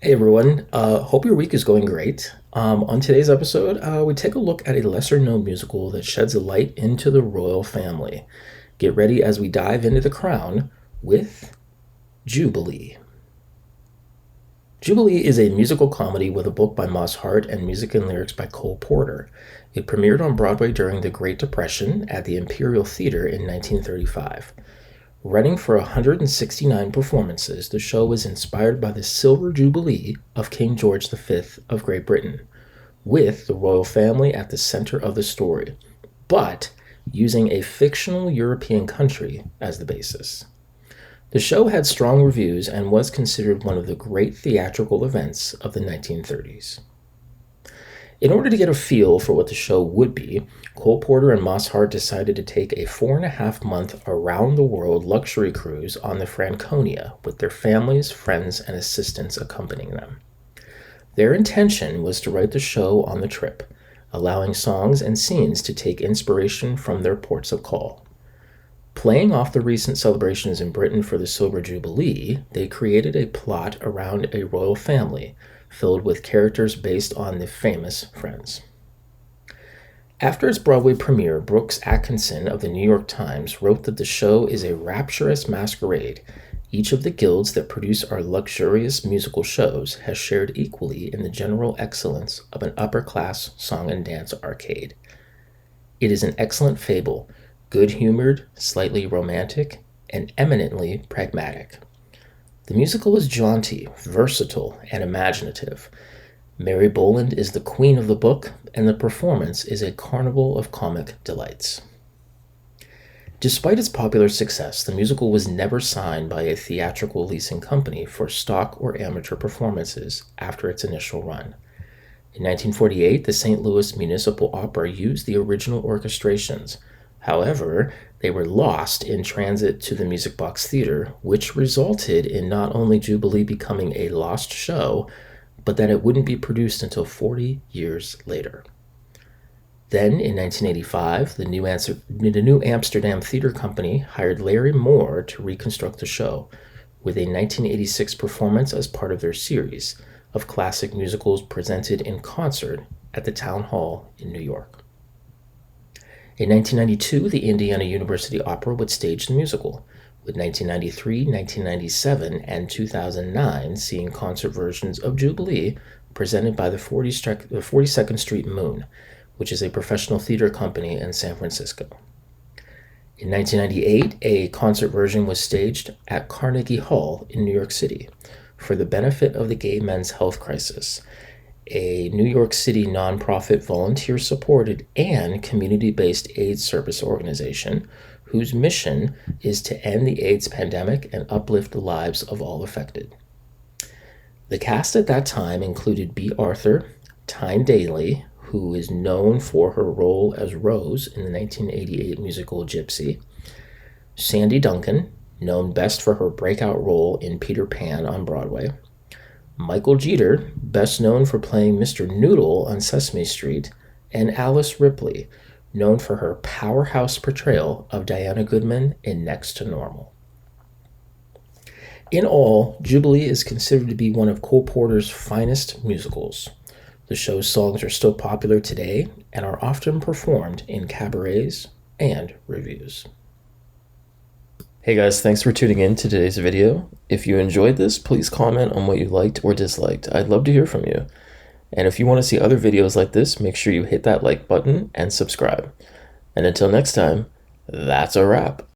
Hey everyone, hope your week is going great. On today's episode, we take a look at a lesser known musical that sheds a light into the royal family. Get ready as we dive into the crown with Jubilee. Jubilee is a musical comedy with a book by Moss Hart and music and lyrics by Cole Porter. It premiered on Broadway during the Great Depression at the Imperial Theater in 1935. Running for 169 performances, the show was inspired by the Silver Jubilee of King George V of Great Britain, with the royal family at the center of the story, but using a fictional European country as the basis. The show had strong reviews and was considered one of the great theatrical events of the 1930s. In order to get a feel for what the show would be, Cole Porter and Moss Hart decided to take a 4.5-month around-the-world luxury cruise on the Franconia with their families, friends, and assistants accompanying them. Their intention was to write the show on the trip, allowing songs and scenes to take inspiration from their ports of call. Playing off the recent celebrations in Britain for the Silver Jubilee, they created a plot around a royal family, filled with characters based on the famous Friends. After its Broadway premiere, Brooks Atkinson of the New York Times wrote that the show is a rapturous masquerade. Each of the guilds that produce our luxurious musical shows has shared equally in the general excellence of an upper-class song and dance arcade. It is an excellent fable, good-humored, slightly romantic, and eminently pragmatic. The musical is jaunty, versatile, and imaginative. Mary Boland is the queen of the book, and the performance is a carnival of comic delights. Despite its popular success, the musical was never signed by a theatrical leasing company for stock or amateur performances after its initial run. In 1948, the St. Louis Municipal Opera used the original orchestrations. However, they were lost in transit to the Music Box Theater, which resulted in not only Jubilee becoming a lost show, but that it wouldn't be produced until 40 years later. Then, in 1985, the New Amsterdam Theater Company hired Larry Moore to reconstruct the show, with a 1986 performance as part of their series of classic musicals presented in concert at the Town Hall in New York. In 1992, the Indiana University Opera would stage the musical, with 1993, 1997, and 2009 seeing concert versions of Jubilee presented by the 42nd Street Moon, which is a professional theater company in San Francisco. In 1998, a concert version was staged at Carnegie Hall in New York City for the benefit of the gay men's health crisis, a New York City nonprofit volunteer-supported and community-based AIDS service organization whose mission is to end the AIDS pandemic and uplift the lives of all affected. The cast at that time included Bea Arthur, Tyne Daly, who is known for her role as Rose in the 1988 musical Gypsy, Sandy Duncan, known best for her breakout role in Peter Pan on Broadway, Michael Jeter, best known for playing Mr. Noodle on Sesame Street, and Alice Ripley, known for her powerhouse portrayal of Diana Goodman in Next to Normal. In all, Jubilee is considered to be one of Cole Porter's finest musicals. The show's songs are still popular today and are often performed in cabarets and revues. Hey guys, thanks for tuning in to today's video. If you enjoyed this, please comment on what you liked or disliked. I'd love to hear from you. And if you want to see other videos like this, make sure you hit that like button and subscribe. And until next time, that's a wrap.